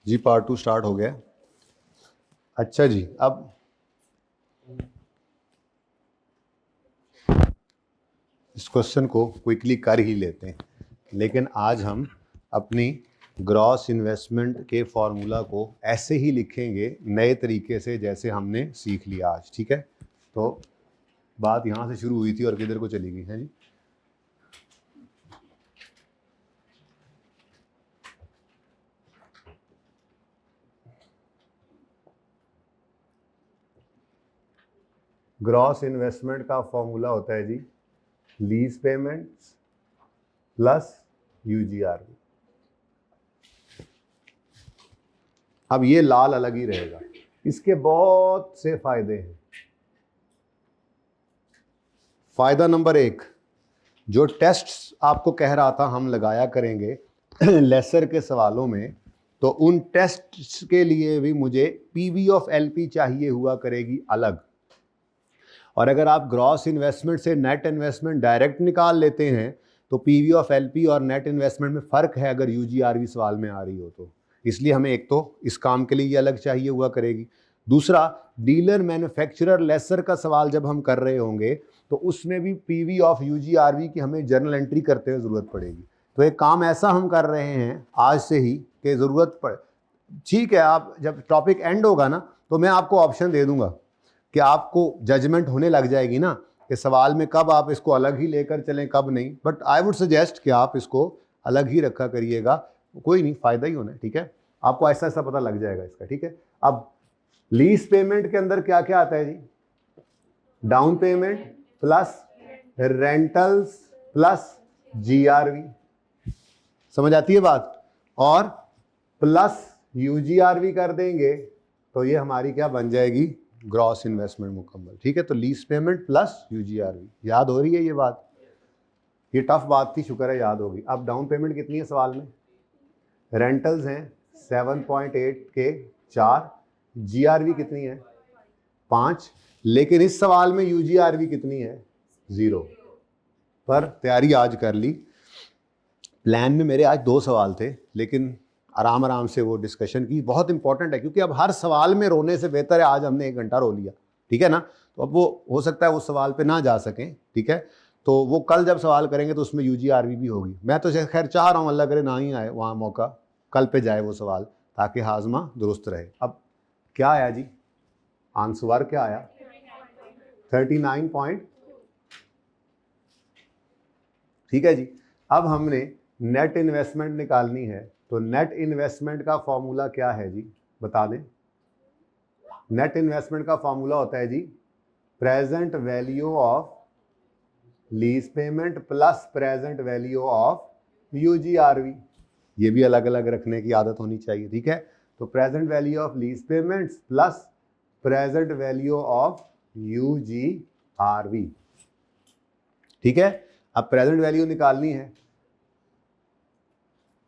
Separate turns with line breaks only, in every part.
जी part 2 start हो गया। अच्छा जी, अब इस क्वेश्चन को क्विकली कर ही लेते हैं, लेकिन आज हम अपनी ग्रॉस इन्वेस्टमेंट के फॉर्मूला को ऐसे ही लिखेंगे नए तरीके से जैसे हमने सीख लिया आज। ठीक है, तो बात यहाँ से शुरू हुई थी और किधर को चली गई है जी। ग्रॉस इन्वेस्टमेंट का फॉर्मूला होता है जी लीज पेमेंट्स प्लस यूजीआरवी। अब ये लाल अलग ही रहेगा, इसके बहुत से फायदे हैं। फायदा नंबर 1, जो टेस्ट्स आपको कह रहा था हम लगाया करेंगे लेसर के सवालों में, तो उन टेस्ट्स के लिए भी मुझे पीवी ऑफ एलपी चाहिए हुआ करेगी अलग। और अगर आप ग्रॉस इन्वेस्टमेंट से नेट इन्वेस्टमेंट डायरेक्ट निकाल लेते हैं तो पीवी ऑफ एलपी और नेट इन्वेस्टमेंट में फ़र्क है अगर यूजीआरवी सवाल में आ रही हो तो, इसलिए हमें एक तो इस काम के लिए ये अलग चाहिए हुआ करेगी। दूसरा, डीलर मैन्युफैक्चरर लेसर का सवाल जब हम कर रहे होंगे तो उसमें भी पीवी ऑफ यूजीआरवी की हमें जर्नल एंट्री करते हुए ज़रूरत पड़ेगी। तो एक काम ऐसा हम कर रहे हैं आज से ही कि ज़रूरत पड़े, ठीक है, आप जब टॉपिक एंड होगा ना तो मैं आपको ऑप्शन दे दूंगा कि आपको जजमेंट होने लग जाएगी ना कि सवाल में कब आप इसको अलग ही लेकर चलें कब नहीं, बट आई वुड सजेस्ट कि आप इसको अलग ही रखा करिएगा, कोई नहीं, फ़ायदा ही होना है। ठीक है, आपको ऐसा ऐसा पता लग जाएगा इसका। ठीक है, अब लीज पेमेंट के अंदर क्या क्या आता है जी? Down payment plus rentals plus GRV, समझ आती है बात? और प्लस यूजीआरवी कर देंगे तो ये हमारी क्या बन जाएगी? ग्रॉस इन्वेस्टमेंट मुकम्मल। ठीक है, तो लीज पेमेंट प्लस यूजीआरवी, याद हो रही है ये बात? ये टफ बात थी, शुक्र है याद होगी। अब डाउन पेमेंट कितनी है सवाल में? रेंटल्स हैं 7.8 के 4, जीआरवी कितनी है? 5, लेकिन इस सवाल में यूजीआरवी कितनी है? 0। पर तैयारी आज कर ली। प्लान में मेरे आज 2 सवाल थे, लेकिन आराम आराम से वो डिस्कशन की, बहुत इंपॉर्टेंट है क्योंकि अब हर सवाल में रोने से बेहतर है आज हमने 1 घंटा रो लिया। ठीक है ना, तो अब वो हो सकता है उस सवाल पे ना जा सकें। ठीक है, तो वो कल जब सवाल करेंगे तो उसमें यूजीआरवी भी होगी। मैं तो खैर चाह रहा हूँ अल्लाह करे ना ही आए वहाँ मौका, कल पे जाए वो सवाल, ताकि हाजमा दुरुस्त रहे। अब क्या आया जी आंसर? क्या आया? 39 पॉइंट। ठीक है जी, अब हमने नेट इन्वेस्टमेंट निकालनी है, तो नेट इन्वेस्टमेंट का फॉर्मूला क्या है जी, बता दें। नेट इन्वेस्टमेंट का फॉर्मूला होता है जी present value of lease payment plus present value of UGRV. ये भी अलग अलग रखने की आदत होनी चाहिए। ठीक है, तो present value of lease payments plus present value of UGRV. ठीक है, अब प्रेजेंट वैल्यू निकालनी है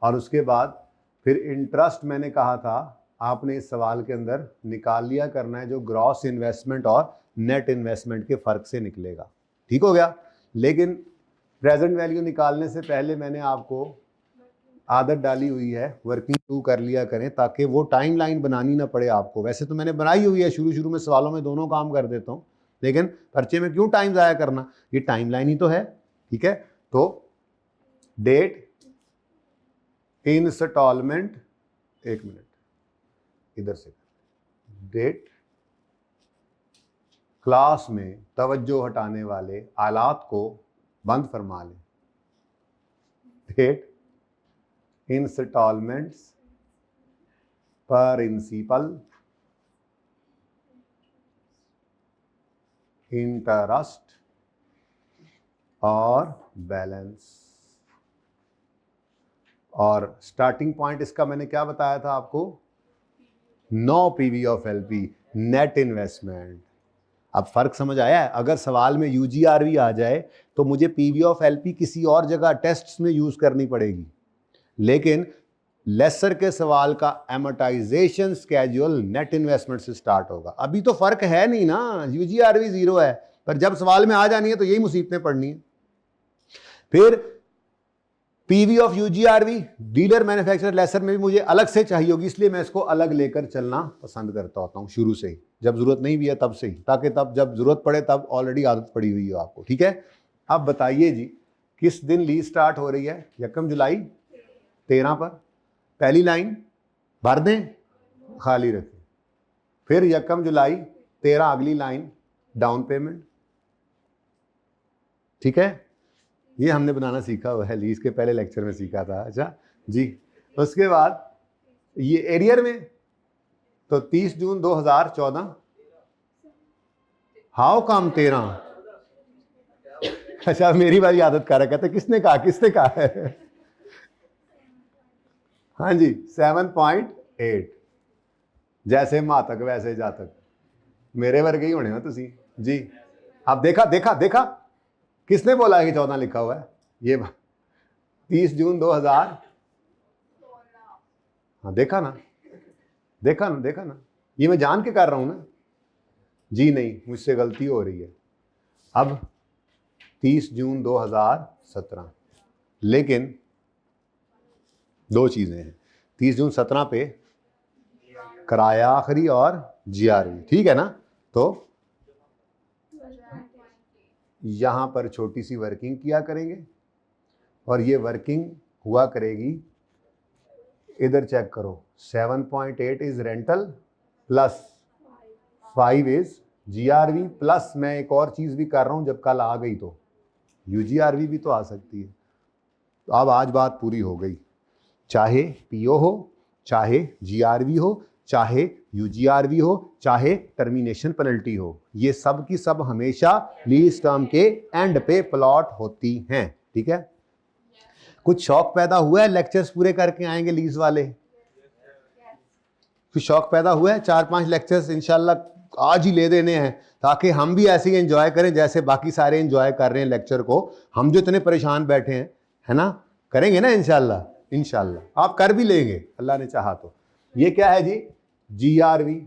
और उसके बाद फिर इंटरेस्ट मैंने कहा था आपने इस सवाल के अंदर निकाल लिया करना है, जो ग्रॉस इन्वेस्टमेंट और नेट इन्वेस्टमेंट के फर्क से निकलेगा। ठीक हो गया, लेकिन प्रेजेंट वैल्यू निकालने से पहले मैंने आपको आदत डाली हुई है वर्किंग 2 कर लिया करें, ताकि वो टाइम लाइन बनानी ना पड़े आपको। वैसे तो मैंने बनाई हुई है, शुरू में सवालों में दोनों काम कर देता हूँ, लेकिन पर्चे में क्यों टाइम ज़ाया करना, ये टाइम लाइन ही तो है। ठीक है, तो डेट इंस्टॉलमेंट, 1 मिनट इधर से, डेट क्लास में तवज्जो हटाने वाले आलात को बंद फरमा लें। डेट इंस्टॉलमेंट्स, प्रिंसिपल, इंटरेस्ट और बैलेंस। और स्टार्टिंग पॉइंट इसका मैंने क्या बताया था आपको? No PV of LP, net investment. अब फर्क समझ आया है? अगर सवाल में यूजीआरवी आ जाए तो मुझे पीवी ऑफ एलपी किसी और जगह टेस्ट्स में यूज करनी पड़ेगी, लेकिन लेसर के सवाल का एमोटाइजेशन स्केड्यूल नेट इन्वेस्टमेंट से स्टार्ट होगा। अभी तो फर्क है नहीं ना, यूजीआरवी 0 है, पर जब सवाल में आ जानी है तो यही मुसीबतें पड़नी है। फिर PV of UGRV dealer manufacturer lessor में भी मुझे अलग से चाहिए होगी, इसलिए मैं इसको अलग लेकर चलना पसंद करता होता हूं शुरू से ही, जब जरूरत नहीं भी है तब से ही, ताकि तब जब जरूरत पड़े तब ऑलरेडी आदत पड़ी हुई हो आपको। ठीक है, अब बताइए जी किस दिन लीज स्टार्ट हो रही है? 1 जुलाई 13 पर। पहली लाइन भर दें, खाली रखें, फिर 1 जुलाई 13 अगली लाइन डाउन पेमेंट। ठीक है, ये हमने बनाना सीखा हुआ है, लीज के पहले लेक्चर में सीखा था। अच्छा जी, उसके बाद ये एरियर में तो 30 जून 2014। How come 13? अच्छा मेरी वाली आदत कर रखा था, किसने कहा है? हाँ जी 7.8, जैसे मातक वैसे जातक, मेरे वर्गे ही होने हो तुसी जी। अब देखा किसने बोला है कि 14 लिखा हुआ है? ये 30 जून 2000। हाँ देखा ना, ये मैं जान के कर रहा हूं ना जी। नहीं, मुझसे गलती हो रही है। अब 30 जून 2017, लेकिन दो चीजें हैं। 30 जून 17 पे किराया आखिरी और जीआरवी, ठीक है ना? तो यहां पर छोटी सी वर्किंग किया करेंगे और ये वर्किंग हुआ करेगी, इधर चेक करो, 7.8 is rental plus 5 is GRV plus मैं एक और चीज भी कर रहा हूं, जब कल आ गई तो यूजीआरवी भी तो आ सकती है। तो अब आज बात पूरी हो गई, चाहे पीओ हो, चाहे जीआरवी हो, चाहे यूजीआरवी हो, चाहे टर्मिनेशन पेनल्टी हो, ये सब की सब हमेशा लीज टर्म के एंड पे प्लॉट होती हैं। ठीक है, कुछ शौक पैदा हुआ है? लेक्चर्स पूरे करके आएंगे लीज वाले, कुछ शौक पैदा हुआ है? 4-5 लेक्चर्स इंशाल्लाह आज ही ले देने हैं, ताकि हम भी ऐसे ही एंजॉय करें जैसे बाकी सारे एंजॉय कर रहे हैं लेक्चर को। हम जो इतने परेशान बैठे हैं, है ना, करेंगे ना इंशाल्लाह आप कर भी लेंगे अल्लाह ने चाहा तो। ये क्या है जी? जीआरवी।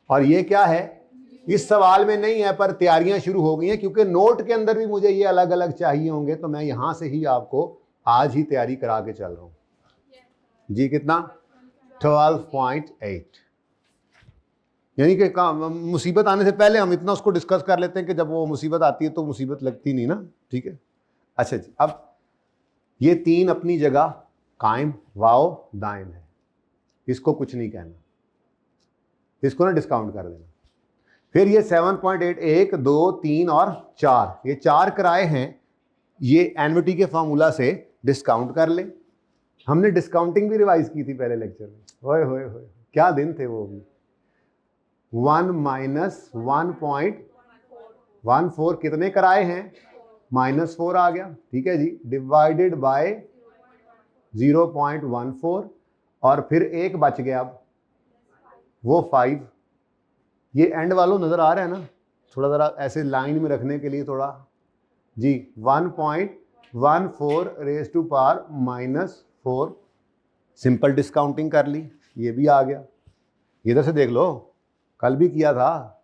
और ये क्या है? इस सवाल में नहीं है पर तैयारियां शुरू हो गई हैं, क्योंकि नोट के अंदर भी मुझे ये अलग अलग चाहिए होंगे, तो मैं यहां से ही आपको आज ही तैयारी करा के चल रहा हूं जी। कितना? 12.8। यानी कि मुसीबत आने से पहले हम इतना उसको डिस्कस कर लेते हैं कि जब वो मुसीबत आती है तो मुसीबत लगती नहीं ना। ठीक है, अच्छा जी, अब ये 3 अपनी जगह कायम वाओ दायम है, इसको कुछ नहीं कहना, इसको ना डिस्काउंट कर देना। फिर ये 7.8 1 2 3 और 4, ये 4 किराए हैं, ये एनविटी के फॉर्मूला से डिस्काउंट कर ले। हमने डिस्काउंटिंग भी रिवाइज की थी पहले लेक्चर में, होए होए होए क्या दिन थे वो भी। 1 - 1.14 कितने किराए हैं? -4 आ गया। ठीक है जी, डिवाइडेड बाय 0.14 और फिर एक बच गया, अब वो 5। ये एंड वालों नजर आ रहा है ना, थोड़ा ज़रा ऐसे लाइन में रखने के लिए थोड़ा जी। 1.14 raise to power -4, simple discounting कर ली, ये भी आ गया। इधर से देख लो, कल भी किया था,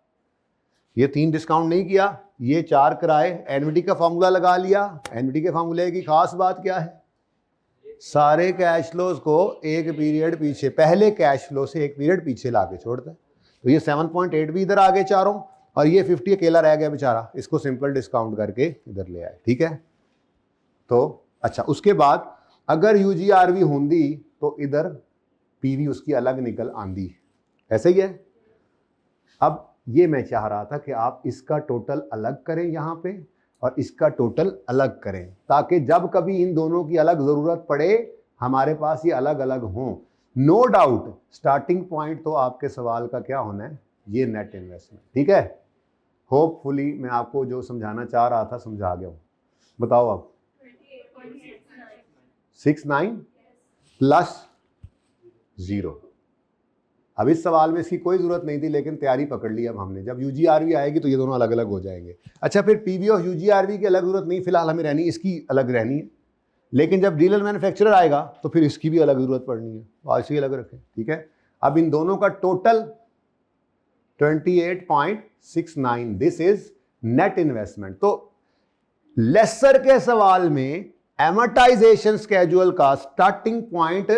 ये 3 डिस्काउंट नहीं किया, ये 4 किराए, एनविटी का फॉर्मूला लगा लिया। एनविटी के फॉर्मूले की खास बात क्या है? सारे कैश फ्लोज को एक पीरियड पीछे, पहले कैश फ्लो से एक पीरियड पीछे लाके छोड़ता है। तो ये 7.8 भी इधर आ गए चारों, और ये 50 अकेला रह गया बेचारा, इसको सिंपल डिस्काउंट करके इधर ले आए। ठीक है, तो अच्छा, उसके बाद अगर यूजीआरवी होंदी तो इधर पीवी उसकी अलग निकल आंदी, ऐसे ही है। अब ये मैं चाह रहा था कि आप इसका टोटल अलग करें यहाँ पे और इसका टोटल अलग करें, ताकि जब कभी इन दोनों की अलग जरूरत पड़े हमारे पास ये अलग अलग हों। नो डाउट स्टार्टिंग पॉइंट तो आपके सवाल का क्या होना है? ये नेट इन्वेस्टमेंट। ठीक है, होपफुली मैं आपको जो समझाना चाह रहा था समझा गया हूँ। बताओ अब 69 प्लस 0। अब इस सवाल में इसकी कोई जरूरत नहीं थी, लेकिन तैयारी पकड़ ली अब हमने। जब यूजीआरवी आएगी तो ये दोनों अलग अलग हो जाएंगे। अच्छा, फिर पीवी ऑफ यूजीआरवी की अलग जरूरत नहीं फिलहाल हमें रहनी, इसकी अलग रहनी है। लेकिन जब डीलर मैन्युफैक्चरर आएगा तो फिर इसकी भी अलग जरूरत पड़नी है, आज से अलग रखें। ठीक है, अब इन दोनों का total 28.69, this is net investment. तो लेसर के सवाल में एमोटाइजेशन स्केड्यूल का starting point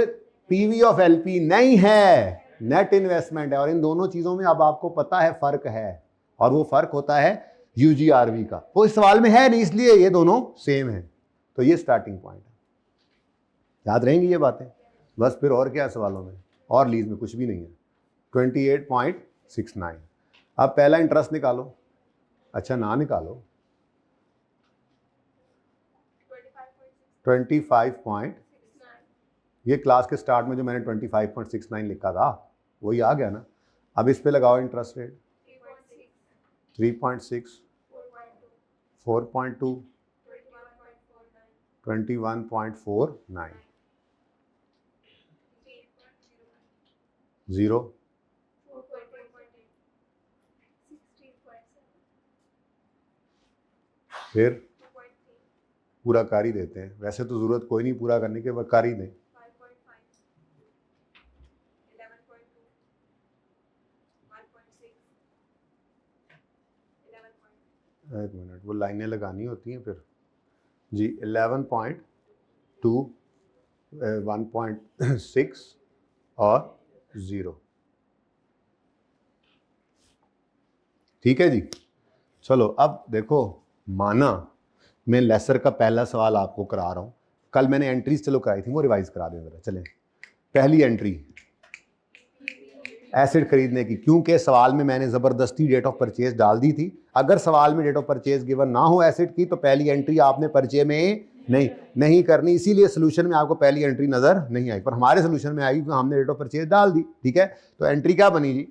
PV of LP नहीं है, नेट इन्वेस्टमेंट है। और इन दोनों चीजों में अब आपको पता है फर्क है, और वो फर्क होता है यूजीआरवी का। वो इस सवाल में है नहीं, इसलिए ये दोनों सेम है। तो ये स्टार्टिंग पॉइंट है, याद रहेंगी ये बातें। बस फिर और क्या सवालों में और लीज में कुछ भी नहीं है। 28.69। अब पहला इंटरेस्ट निकालो। अच्छा ना निकालो, 25 ये क्लास के स्टार्ट में जो मैंने 25.69 लिखा था वही आ गया ना। अब इस पे लगाओ इंटरेस्ट रेट 3.6, 4.2, 21.49, 0, फिर पूरा कर ही देते हैं। वैसे तो जरूरत कोई नहीं पूरा करने के, वह कर ही दें। 1 मिनट, वो लाइनें लगानी होती हैं फिर जी। 11.2, 1.6 और 0। ठीक है जी। चलो अब देखो, माना मैं लेसर का पहला सवाल आपको करा रहा हूं। कल मैंने एंट्रीज चलो कराई थी, वो रिवाइज करा दें जरा। चलें, पहली एंट्री एसिड खरीदने की, क्योंकि सवाल में मैंने ज़बरदस्ती डेट ऑफ परचेज डाल दी थी। अगर सवाल में डेट ऑफ परचेज गिवन ना हो एसिड की, तो पहली एंट्री आपने पर्चे में नहीं करनी। इसीलिए सोल्यूशन में आपको पहली एंट्री नजर नहीं आई, पर हमारे सोल्यूशन में आएगी क्योंकि हमने डेट ऑफ परचेज डाल दी। ठीक है, तो एंट्री क्या बनी जी?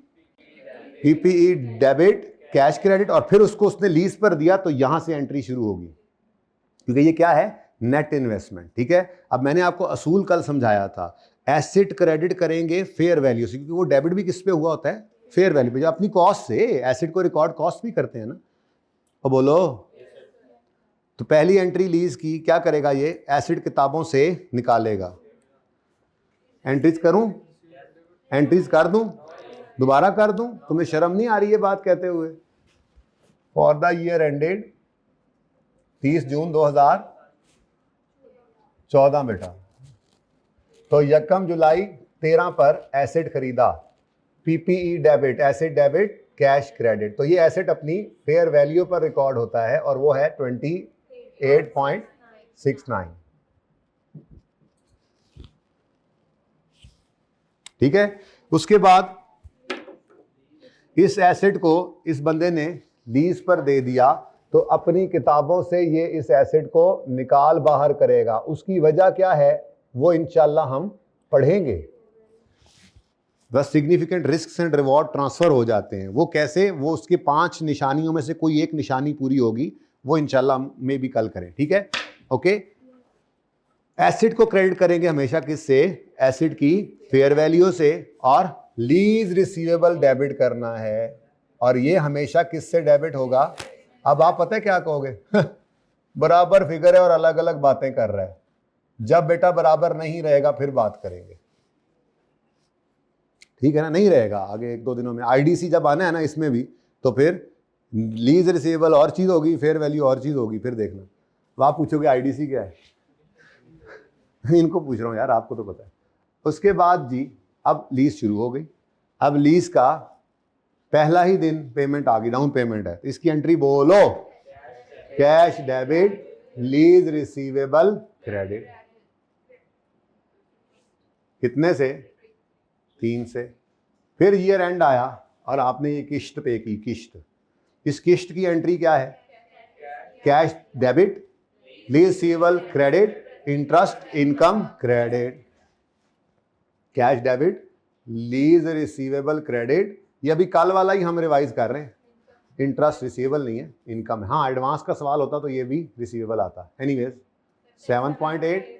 पीपीई डेबिट कैश क्रेडिट, और फिर उसको उसने लीज पर दिया, तो यहां से एंट्री शुरू होगी, क्योंकि ये क्या है? Net investment. ठीक है, अब मैंने आपको असूल कल समझाया था, एसेट क्रेडिट करेंगे फेयर वैल्यू से, क्योंकि वो डेबिट भी किस पे हुआ होता है? फेयर वैल्यू पे, जो अपनी कॉस्ट से। एसेट को रिकॉर्ड कॉस्ट भी करते हैं ना। और बोलो, तो पहली एंट्री लीज की क्या करेगा? ये एसेट किताबों से निकालेगा। एंट्रीज करूं? एंट्रीज कर दूं? दोबारा कर दूं? तुम्हें शर्म नहीं आ रही है बात कहते हुए? फॉर द ईयर एंडेड 30 जून 2014 बेटा, तो 1 जुलाई 13 पर एसेट खरीदा, PPE debit, asset debit cash credit. तो ये एसेट अपनी फेयर वैल्यू पर रिकॉर्ड होता है, और वो है 28.69। ठीक है, उसके बाद इस एसेट को इस बंदे ने लीज पर दे दिया, तो अपनी किताबों से ये इस एसेट को निकाल बाहर करेगा। उसकी वजह क्या है वो इंशाल्लाह हम पढ़ेंगे। बस significant risk and reward transfer हो जाते हैं। वो कैसे? वो उसके 5 निशानियों में से कोई एक निशानी पूरी होगी, वो इंशाल्लाह में भी कल करें। ठीक है, ओके। एसेट को क्रेडिट करेंगे हमेशा किससे? एसेट की फेयर वैल्यू से। और लीज रिसीवेबल डेबिट करना है, और ये हमेशा किससे डेबिट होगा? अब आप पता है क्या कहोगे? बराबर फिगर है और अलग अलग बातें कर रहा है। जब बेटा बराबर नहीं रहेगा फिर बात करेंगे, ठीक है ना? नहीं रहेगा आगे 1-2 दिनों में। आईडीसी जब आना है ना इसमें भी, तो फिर लीज रिसीवेबल और चीज होगी, फेयर वैल्यू और चीज होगी। फिर देखना, तो आप पूछोगे आईडीसी क्या है? इनको पूछ रहा हूं यार, आपको तो पता है। उसके बाद जी अब लीज शुरू हो गई। अब लीज का पहला ही दिन पेमेंट आ गई, डाउन पेमेंट है, तो इसकी एंट्री बोलो, cash debit lease receivable credit. कितने से? 3 से। फिर ईयर एंड आया और आपने ये किश्त पे की, किश्त। इस किश्त की एंट्री क्या है? Cash debit lease receivable credit interest income credit. Cash debit lease receivable credit, ये अभी कल वाला ही हम रिवाइज कर रहे हैं। इंटरेस्ट रिसीवेबल नहीं है, इनकम है। हाँ, एडवांस का सवाल होता तो ये भी रिसीवेबल आता। एनीवेज 7.8,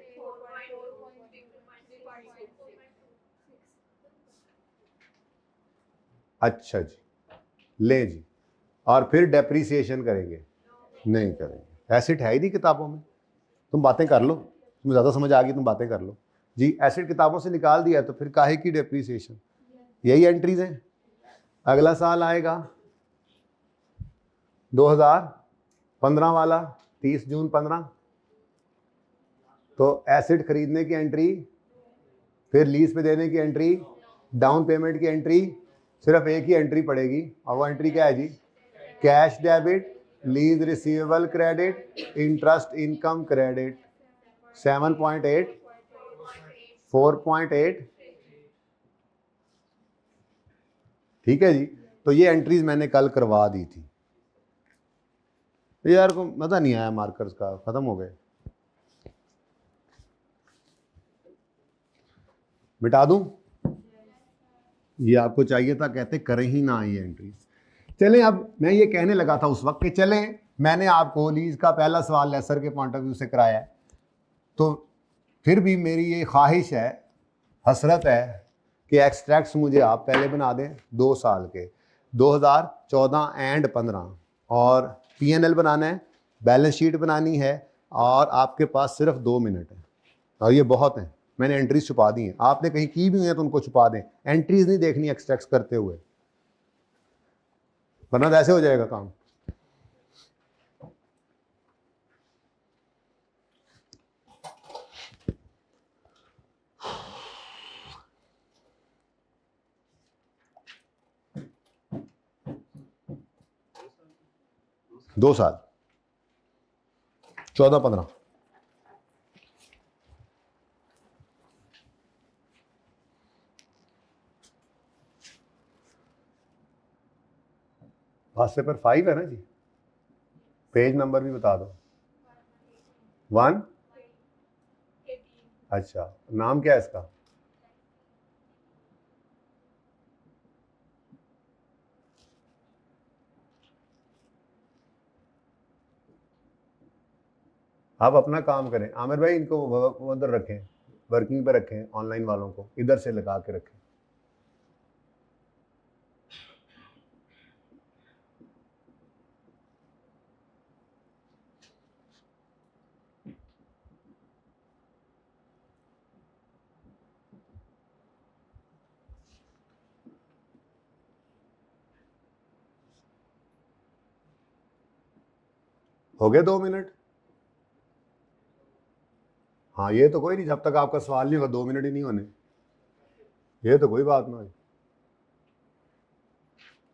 अच्छा जी, ले जी। और फिर डेप्रीसिएशन करेंगे? नहीं करेंगे, एसेट है ही नहीं किताबों में। तुम बातें कर लो, तुम्हें ज़्यादा समझ आ गई, तुम बातें कर लो जी। एसेट किताबों से निकाल दिया तो फिर काहे की डेप्रीसिएशन? यही एंट्रीज हैं। अगला साल आएगा 2015 वाला, 30 जून 15, तो एसेट खरीदने की एंट्री, फिर लीज पे देने की एंट्री, डाउन पेमेंट की एंट्री, सिर्फ एक ही एंट्री पड़ेगी और वो एंट्री क्या है जी? Cash debit, lease receivable credit, interest income credit. 7.8, 4.8, ठीक है जी। तो ये एंट्रीज मैंने कल करवा दी थी। यार को मजा नहीं आया, मार्कर्स का खत्म हो गए, मिटा दूं? ये आपको चाहिए था, कहते करें ही ना ये एंट्रीज। चलें, अब मैं ये कहने लगा था उस वक्त कि चलें, मैंने आपको लीज का पहला सवाल लेसर के पॉइंट ऑफ व्यू से कराया है, तो फिर भी मेरी ये ख्वाहिश है, हसरत है कि एक्सट्रैक्ट्स मुझे आप पहले बना दें 2 साल के, 2014 एंड 15, और पीएनएल बनाना है, बैलेंस शीट बनानी है, और आपके पास सिर्फ 2 मिनट है, और ये बहुत हैं। मैंने एंट्रीज छुपा दी हैं, आपने कहीं की भी हुई हैं तो उनको छुपा दें, एंट्रीज नहीं देखनी एक्सट्रैक्ट्स करते हुए, वरना ऐसे हो जाएगा काम। दो साल, 14-15, पास पेपर 5 है ना जी, पेज नंबर भी बता दो। 1, अच्छा, नाम क्या है इसका? आप अपना काम करें आमिर भाई, इनको उधर रखें, वर्किंग पे रखें, ऑनलाइन वालों को इधर से लगा के रखें। हो गए 2 मिनट? हाँ, ये तो कोई नहीं, जब तक आपका सवाल नहीं होगा 2 मिनट ही नहीं होने, ये तो कोई बात ना हो।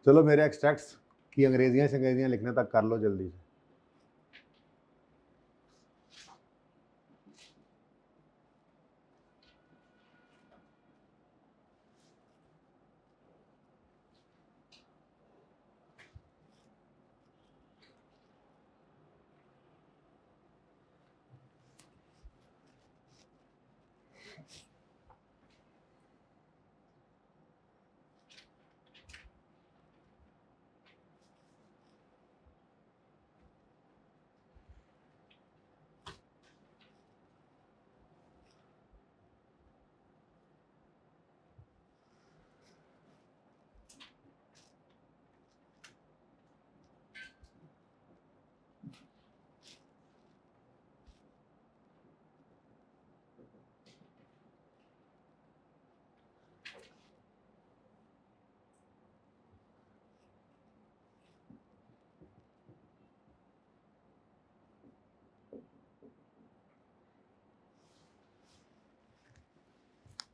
चलो, मेरे एक्सट्रैक्ट्स की अंग्रेजियाँ लिखने तक कर लो जल्दी से।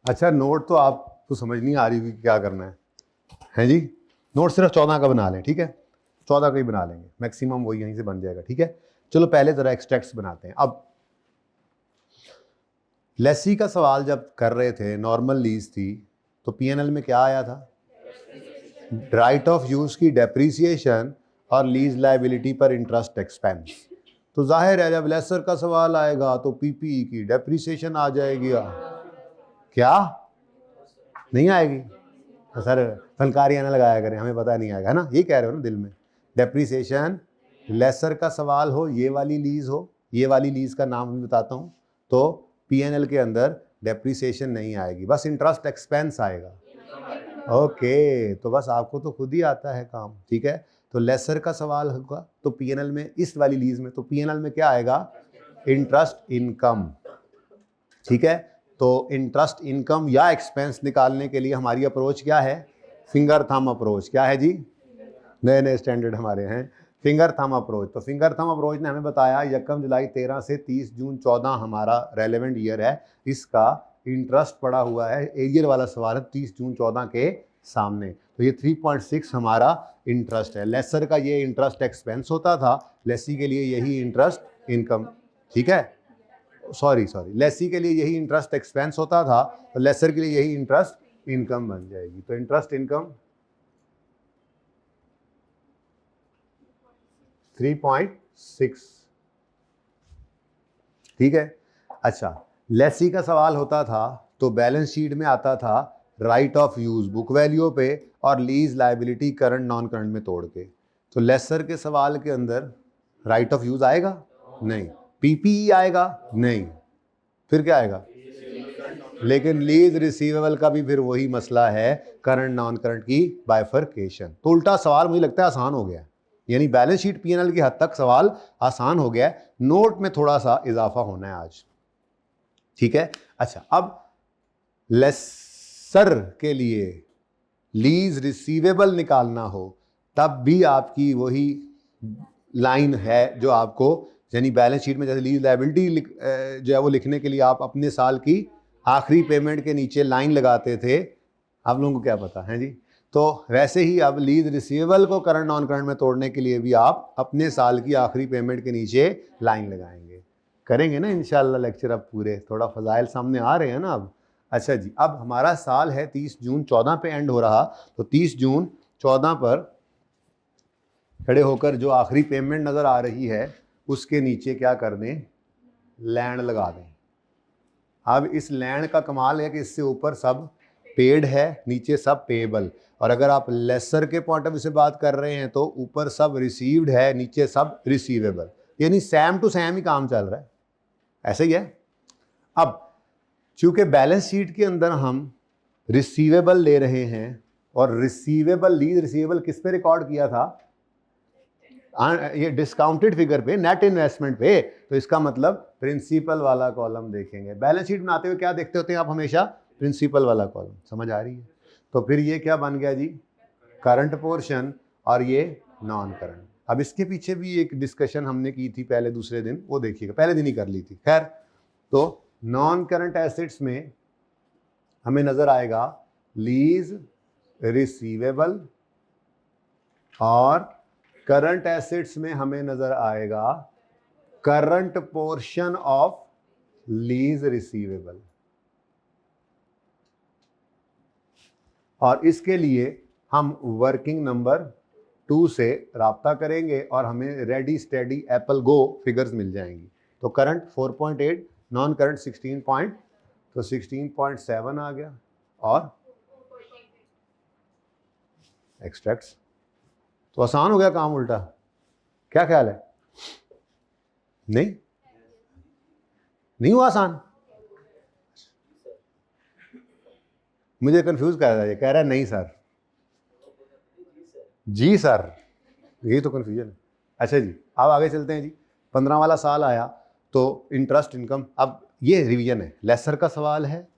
अच्छा, नोट तो आपको समझ नहीं आ रही कि क्या करना है जी? नोट सिर्फ 14 का बना लें, ठीक है? 14 का ही बना लेंगे, मैक्सिमम वही यहीं से बन जाएगा, ठीक है? चलो पहले ज़रा एक्सट्रैक्ट्स बनाते हैं। अब लेसी का सवाल जब कर रहे थे, नॉर्मल लीज थी, तो पीएनएल में क्या आया था? राइट ऑफ यूज़ की डेप्रीसिएशन और लीज लायबिलिटी पर इंटरेस्ट एक्सपेंस। तो जाहिर है जब लेसर का सवाल आएगा तो पीपीई की डेप्रीसिएशन आ जाएगी। क्या नहीं आएगी? तो सर फनकारियाँ ना लगाया करें, हमें पता नहीं आएगा, है ना? ये कह रहे हो ना दिल में। डेप्रीसिएशन, लेसर का सवाल हो, ये वाली लीज हो, ये वाली लीज का नाम भी बताता हूँ, तो पीएनएल के अंदर डेप्रीसिएशन नहीं आएगी, बस इंटरेस्ट एक्सपेंस आएगा। ओके, तो बस आपको तो खुद ही आता है काम, ठीक है? तो लेसर का सवाल होगा तो पीएनएल में, इस वाली लीज में, तो पीएनएल में क्या आएगा? इंटरेस्ट इनकम, ठीक है? तो इंटरेस्ट इनकम या एक्सपेंस निकालने के लिए हमारी अप्रोच क्या है? Finger thumb approach. क्या है जी? नए नए स्टैंडर्ड हमारे हैं। Finger thumb approach. तो फिंगर थंब अप्रोच ने हमें बताया 1 जुलाई 13 से 30 जून 14 हमारा रेलेवेंट ईयर है, इसका इंटरेस्ट पड़ा हुआ है, एरियर वाला सवाल है 30 जून 14 के सामने, तो ये 3.6 हमारा इंटरेस्ट है। लेसर का ये इंटरेस्ट एक्सपेंस होता था, लेसी के लिए यही इंटरेस्ट इनकम, ठीक है, सॉरी लेसी के लिए यही इंटरेस्ट एक्सपेंस होता था, तो लेसर के लिए यही इंटरेस्ट इनकम बन जाएगी। तो इंटरेस्ट इनकम 3.6, ठीक है। अच्छा, लेसी का सवाल होता था तो बैलेंस शीट में आता था right of use book value पे और lease liability current non current में तोड़ के। तो लेसर के सवाल के अंदर राइट ऑफ यूज आएगा नहीं, पीपीई आएगा नहीं, फिर क्या आएगा, लेकिन लीज रिसीवेबल का भी फिर वही मसला है, करंट नॉन करंट की बाइफरकेशन। तो उल्टा सवाल मुझे लगता है आसान हो गया, यानी बैलेंस शीट पीएनएल की हद तक सवाल आसान हो गया है, नोट में थोड़ा सा इजाफा होना है आज, ठीक है। अच्छा, अब लेसर के लिए लीज रिसीवेबल निकालना हो तब भी आपकी वही लाइन है जो आपको, यानी बैलेंस शीट में जैसे लीज लायबिलिटी जो है वो लिखने के लिए आप अपने साल की आखिरी पेमेंट के नीचे लाइन लगाते थे, आप लोगों को क्या पता है जी, तो वैसे ही अब लीज रिसीवेबल को करंट नॉन करंट में तोड़ने के लिए भी आप अपने साल की आखिरी पेमेंट के नीचे लाइन लगाएंगे। करेंगे ना इंशाल्लाह लेक्चर, अब पूरे थोड़ा फजाइल सामने आ रहे हैं ना अब। अच्छा जी, अब हमारा साल है 30 जून 14 पे एंड हो रहा, तो 30 जून 14 पर खड़े होकर जो आखिरी पेमेंट नज़र आ रही है उसके नीचे क्या कर दें, लैंड लगा दें। अब इस लैंड का कमाल है कि इससे ऊपर सब पेड है, नीचे सब पेएबल, और अगर आप लेसर के पॉइंट ऑफ व्यू से बात कर रहे हैं तो ऊपर सब रिसीव्ड है, नीचे सब रिसीवेबल, यानी सेम टू सेम ही काम चल रहा है, ऐसे ही है। अब चूंकि बैलेंस शीट के अंदर हम रिसीवेबल ले रहे हैं और रिसीवेबल लीज रिसीवेबल किस पे रिकॉर्ड किया था, ये डिस्काउंटेड फिगर पे, नेट इन्वेस्टमेंट पे, तो इसका मतलब प्रिंसिपल वाला कॉलम देखेंगे। बैलेंस शीट बनाते हुए क्या देखते होते हैं आप हमेशा, प्रिंसिपल वाला कॉलम, समझ आ रही है। तो फिर ये क्या बन गया जी, करंट पोर्शन, और ये नॉन करंट। अब इसके पीछे भी एक डिस्कशन हमने की थी पहले दूसरे दिन, वो देखिएगा, पहले दिन ही कर ली थी, खैर। तो नॉन करंट एसेट्स में हमें नजर आएगा लीज रिसीवेबल, और करंट एसेट्स में हमें नजर आएगा current portion of lease receivable. और इसके लिए हम वर्किंग नंबर 2 से राब्ता करेंगे और हमें रेडी स्टेडी एप्पल गो फिगर्स मिल जाएंगी। तो करंट 4.8, नॉन करंट 16 पॉइंट, तो 16.7 आ गया, और एक्सट्रैक्ट्स, तो आसान हो गया काम उल्टा, क्या ख्याल है, नहीं हुआ आसान, मुझे कंफ्यूज कर रहा है, कह रहा है नहीं सर, जी सर, यही तो कंफ्यूजन है। अच्छा जी, अब आगे चलते हैं जी। 15 वाला साल आया तो इंटरेस्ट इनकम, अब ये रिवीजन है, लेसर का सवाल है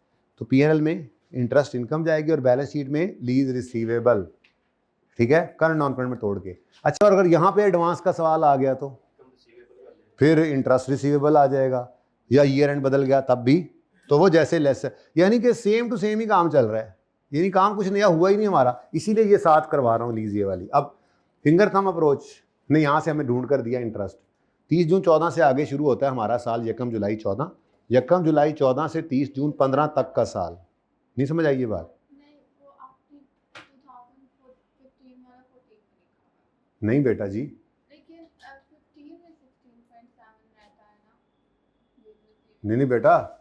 तो पीएनएल में इंटरेस्ट इनकम जाएगी और बैलेंस शीट में लीज रिसीवेबल, ठीक है, करंट नॉन करंट में तोड़ के। अच्छा, और अगर यहाँ पे एडवांस का सवाल आ गया तो फिर इंटरेस्ट रिसीवेबल आ जाएगा, या ईयर एंड बदल गया तब भी, तो वो जैसे लेस है, यानी कि सेम टू सेम ही काम चल रहा है, यानी काम कुछ नया हुआ ही नहीं हमारा, इसीलिए ये साथ करवा रहा हूँ लीज ये वाली। अब फिंगर थंब अप्रोच ने यहाँ से हमें ढूंढ कर दिया इंटरेस्ट। 30 जून 14 से आगे शुरू होता है हमारा साल 1 जुलाई 14, 1 जुलाई 14 से 30 जून 15 तक का साल। नहीं समझ आई ये बात? नहीं बेटा जी, नहीं बेटा,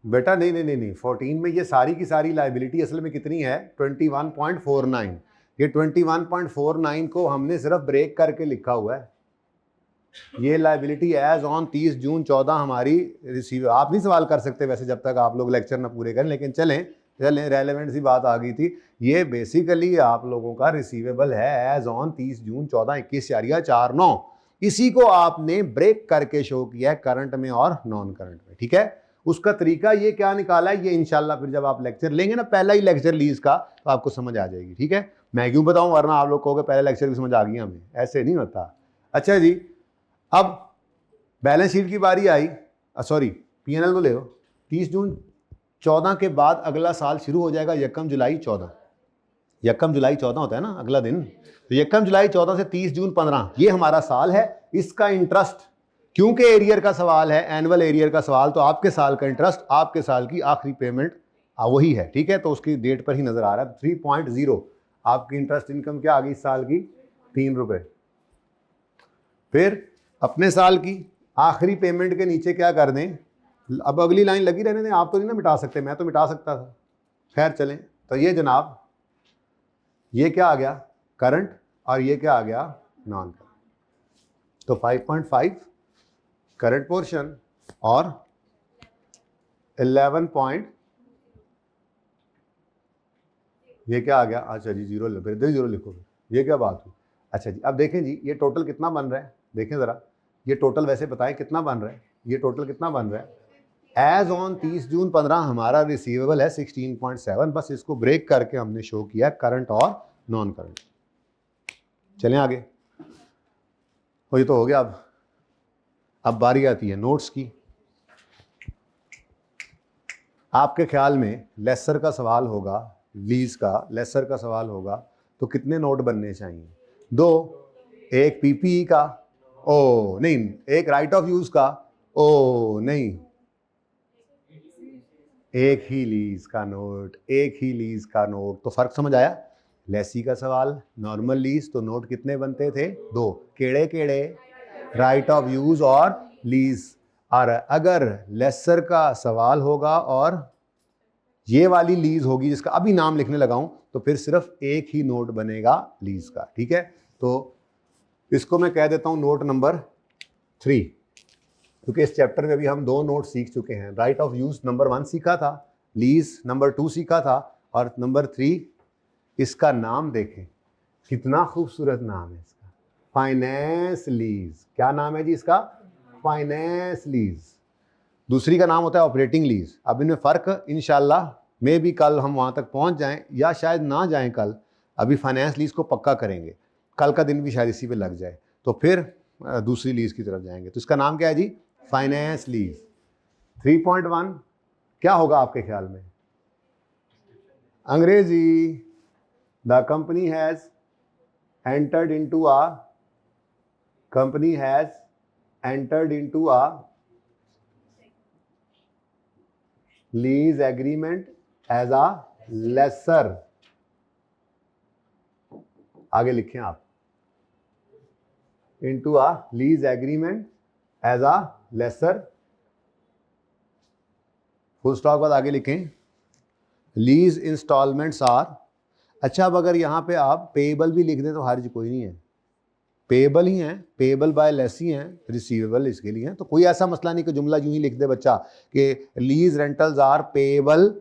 बेटा नहीं, 14 में ये सारी की सारी लायबिलिटी असल में कितनी है, 21.49। ये 21.49 को हमने सिर्फ ब्रेक करके लिखा हुआ है, ये लायबिलिटी एज ऑन 30 जून 14 हमारी रिसीव। आप नहीं सवाल कर सकते वैसे जब तक आप लोग लेक्चर ना पूरे करें, लेकिन चलें रेलेवेंट सी बात आ गई थी। ये बेसिकली आप लोगों का रिसीवेबल है एज ऑन 30 जून 14 21/49, इसी को आपने ब्रेक करके शो किया है करंट में और नॉन करंट में, ठीक है। उसका तरीका ये क्या निकाला है, ये इंशाल्लाह फिर जब आप लेक्चर लेंगे ना, पहला ही लेक्चर लीज का, तो आपको समझ आ जाएगी, ठीक है। मैं क्यों बताऊं, वरना आप लोग कहोगे पहले लेक्चर की समझ आ गई हमें, ऐसे नहीं होता। अच्छा जी, अब बैलेंस शीट की बारी आई, सॉरी पीएनएल तो ले लो। 30 जून 14 के बाद अगला साल शुरू हो जाएगा 1 जुलाई 14। 1 जुलाई 14 होता है ना अगला दिन, तो 1 जुलाई 14 से 30 जून 15 ये हमारा साल है। इसका इंटरेस्ट, क्योंकि एरियर का सवाल है, एनुअल एरियर का सवाल, तो आपके साल का इंटरेस्ट, आपके साल की आखिरी पेमेंट वही है, ठीक है। तो उसकी डेट पर ही नजर आ रहा है 3.0 आपकी इंटरेस्ट इनकम क्या आ गई इस साल की, 3 रुपए। फिर अपने साल की आखिरी पेमेंट के नीचे क्या कर दें, अब अगली लाइन लगी रहने दें, आप तो नहीं ना मिटा सकते, मैं तो मिटा सकता था। खैर चलें, तो ये जनाब ये क्या आ गया करंट, और ये क्या आ गया नॉन करंट। तो 5.5 करंट पोर्शन और 11 पॉइंट ये क्या आ गया, अच्छा जी जीरो, फिर इधर जीरो लिखो, ये क्या बात हुई। अच्छा जी, अब देखें जी ये टोटल कितना बन रहा है, देखें ज़रा ये टोटल वैसे बताएं कितना बन रहा है, ये टोटल कितना बन रहा है। एज ऑन 30 जून 15 हमारा रिसीवेबल है 16.7, बस इसको ब्रेक करके हमने शो किया करंट और नॉन करंट। चलें आगे, और ये तो हो गया। अब बारी आती है नोट्स की। आपके ख्याल में लेसर का सवाल होगा, लीज का लेसर का सवाल होगा, तो कितने नोट बनने चाहिए? 2, एक पीपीई का, ओ नहीं, एक राइट ऑफ यूज का, ओ नहीं, एक ही लीज का नोट, एक ही लीज का नोट। तो फर्क समझ आया? लेसी का सवाल नॉर्मल लीज, तो नोट कितने बनते थे? 2, केड़े केड़े, राइट ऑफ यूज और लीज। और अगर लेसर का सवाल होगा और ये वाली लीज होगी जिसका अभी नाम लिखने लगा हूं, तो फिर सिर्फ एक ही नोट बनेगा लीज का, ठीक है। तो इसको मैं कह देता हूं नोट नंबर 3, क्योंकि इस चैप्टर में अभी हम 2 नोट सीख चुके हैं। राइट ऑफ यूज नंबर 1 सीखा था, लीज नंबर 2 सीखा था, और नंबर 3 इसका नाम देखें, कितना खूबसूरत नाम है इसका, फाइनेंस लीज। क्या नाम है जी इसका? Finance lease. दूसरी का नाम होता है ऑपरेटिंग लीज। अब इनमें फ़र्क इंशाल्लाह में भी कल हम वहाँ तक पहुँच जाएं या शायद ना जाएं कल, अभी फाइनेंस लीज को पक्का करेंगे, कल का दिन भी शायद इसी पे लग जाए, तो फिर दूसरी लीज की तरफ जाएंगे। तो इसका नाम क्या है जी? Finance lease. 3.1 क्या होगा आपके ख्याल में? अंग्रेजी, the company has entered into a lease agreement as a lessor. आगे लिखें आप, into a lease agreement as a lessor, full stop बाद आगे लिखें लीज इंस्टॉलमेंट्स आर। अच्छा, अब अगर यहां पे आप पेएबल भी लिख दें तो हर्ज कोई नहीं है, पेएबल ही हैं, पेएबल बाय लेसी हैं, रिसीवेबल इसके लिए हैं, तो कोई ऐसा मसला नहीं कि जुमला यूं ही लिख दे बच्चा कि lease rentals are payable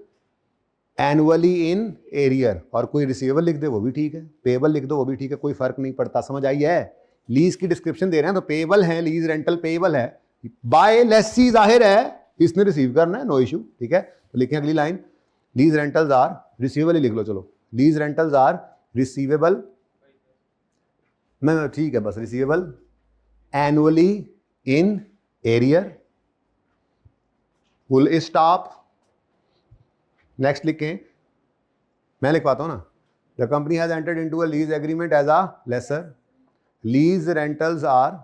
annually in arrear, और कोई रिसीवेबल लिख दे वो भी ठीक है, पेएबल लिख दो वो भी ठीक है, कोई फर्क नहीं पड़ता। समझ आई है? लीज की डिस्क्रिप्शन दे रहे हैं तो पेएबल है, लीज रेंटल पेएबल है, बाय लेसी जाहिर है इसने रिसीव करना है, नो इशू, ठीक है। तो लिखें अगली line, lease rentals are, receivable ही लिख लो, चलो लीज रेंटल्स आर रिसीवेबल, मैं ठीक है बस receivable annually in arrear, full stop. Next लिखें, मैं लिखवाता हूं ना, the company has entered into a lease agreement as a lessor, lease rentals are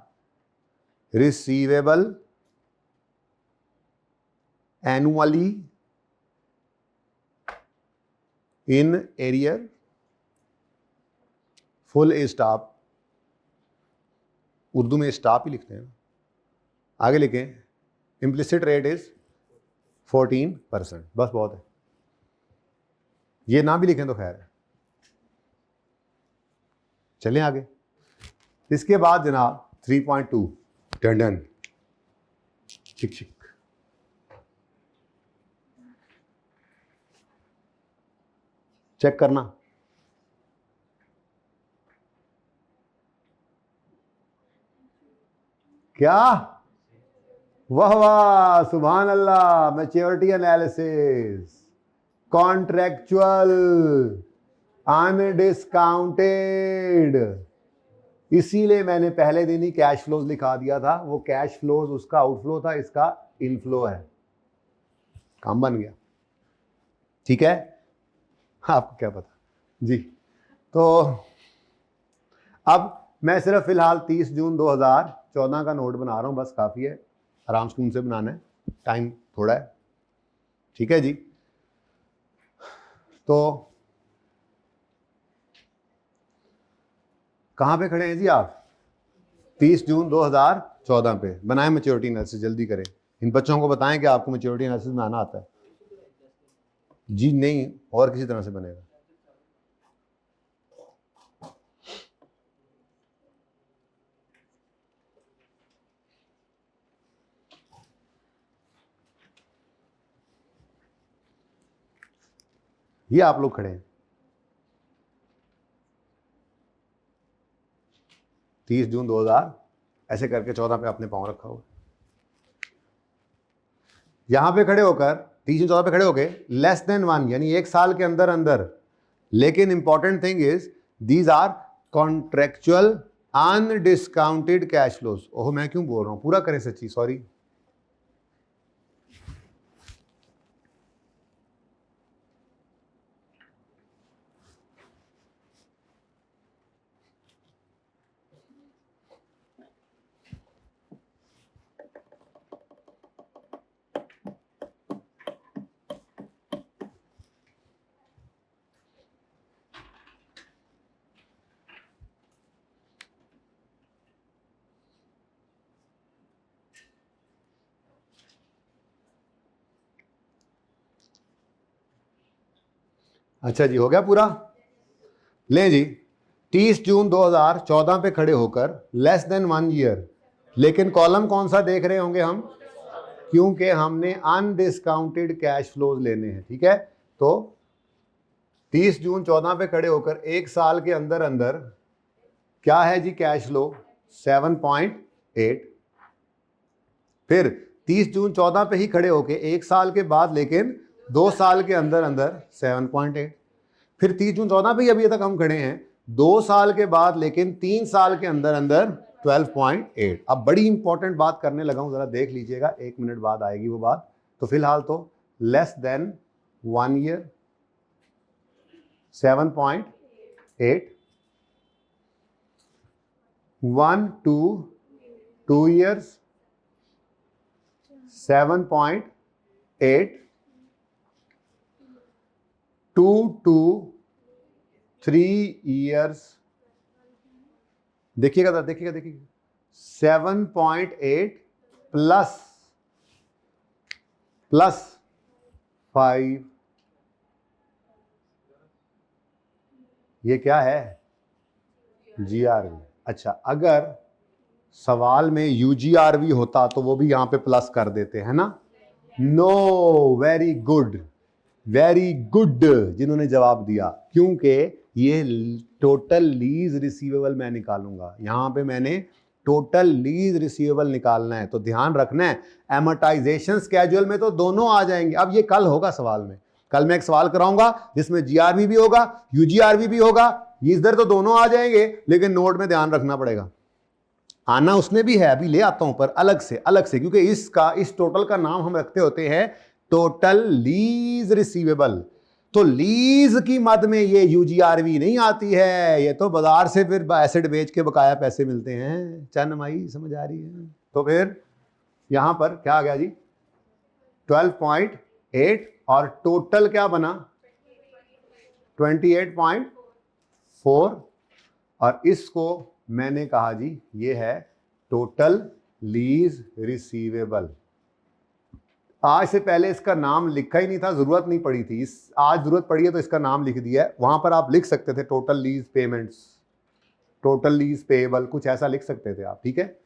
receivable annually in arrear, full stop, Urdu में स्टॉप ही लिखते हैं। आगे लिखें, इम्प्लिसिट रेट इज 14%, बस बहुत है, ये ना भी लिखें तो खैर है। चलें आगे, इसके बाद जनाब 3.2 डन, चिक चिक। चेक करना, क्या? वाह वाह, सुभान अल्लाह। मैच्योरिटी एनालिसिस, कॉन्ट्रेक्चुअल अनडिस्काउंटेड, इसीलिए मैंने पहले दिन ही कैश फ्लोज लिखा दिया था। वो कैश फ्लोज उसका आउटफ्लो था, इसका इनफ्लो है। काम बन गया, ठीक है। आपको क्या पता जी। तो अब मैं सिर्फ फिलहाल 30 जून 2014 का नोट बना रहा हूं, बस काफी है। आराम से उनसे बनाना है, टाइम थोड़ा है, ठीक है जी। तो कहां पे खड़े हैं जी आप? 30 जून 2014 पे। बनाएं मैच्योरिटी एनालिसिस, जल्दी करें। इन बच्चों को बताएं कि आपको मैच्योरिटी एनालिसिस बनाना आता है जी। नहीं, और किसी तरह से बनेगा। ये आप लोग खड़े हैं 30 जून 2000 ऐसे करके 14 पे आपने पांव रखा हुआ। यहां पे खड़े होकर 30 जून 14 पे खड़े होके लेस देन 1 यानी 1 साल के अंदर अंदर, लेकिन important thing is these are contractual undiscounted cash flows. ओह, मैं क्यों बोल रहा हूं, पूरा करें सच्ची, सॉरी। अच्छा जी, हो गया पूरा। ले जी, 30 जून 2014 पे खड़े होकर लेस देन 1 ईयर, लेकिन कॉलम कौन सा देख रहे होंगे हम, क्योंकि हमने अनडिस्काउंटेड कैश फ्लोज लेने हैं, ठीक है। तो 30 जून 14 पे खड़े होकर 1 साल के अंदर अंदर क्या है जी कैश फ्लो, 7.8। फिर 30 जून 14 पे ही खड़े होके 1 साल के बाद लेकिन 2 साल के अंदर अंदर 7.8। फिर 30 जून 14 पे ही अभी तक हम खड़े हैं 2 साल के बाद लेकिन 3 साल के अंदर अंदर 12.8। अब बड़ी इंपॉर्टेंट बात करने लगा हूं, जरा देख लीजिएगा, 1 मिनट बाद आएगी वो बात। तो फिलहाल तो less than 1 year 7.8, 1 to 2 years 7.8, 2 to 3 years, देखिएगा 7.8 प्लस 5, ये क्या है, जीआरवी। अच्छा, अगर सवाल में यूजीआरवी होता तो वो भी यहां पे प्लस कर देते हैं ना। No, very good, very good जिन्होंने जवाब दिया, क्योंकि ये टोटल लीज रिसीवेबल मैं निकालूंगा। यहां पे मैंने टोटल लीज रिसीवेबल निकालना है, तो ध्यान रखना है एमोटाइजेशन स्केड्यूल में तो दोनों आ जाएंगे। अब ये कल होगा सवाल में, कल मैं एक सवाल कराऊंगा जिसमें जीआरवी भी होगा, यूजीआरवी भी होगा, इधर तो दोनों आ जाएंगे, लेकिन नोट में ध्यान रखना पड़ेगा। आना उसमें भी है, अभी ले आता हूं, पर अलग से, क्योंकि इस टोटल का नाम हम रखते होते हैं टोटल लीज रिसीवेबल। तो लीज की मद में ये यूजीआरवी नहीं आती है, ये तो बाजार से फिर एसेट बेच के बकाया पैसे मिलते हैं। चन माई समझ आ रही है। तो फिर यहां पर क्या आ गया जी, 12.8 और टोटल क्या बना 28.4, और इसको मैंने कहा जी ये है टोटल लीज रिसीवेबल। आज से पहले इसका नाम लिखा ही नहीं था, जरूरत नहीं पड़ी थी, आज जरूरत पड़ी है तो इसका नाम लिख दिया है। वहां पर आप लिख सकते थे total lease payments, total lease payable, कुछ ऐसा लिख सकते थे आप, ठीक है।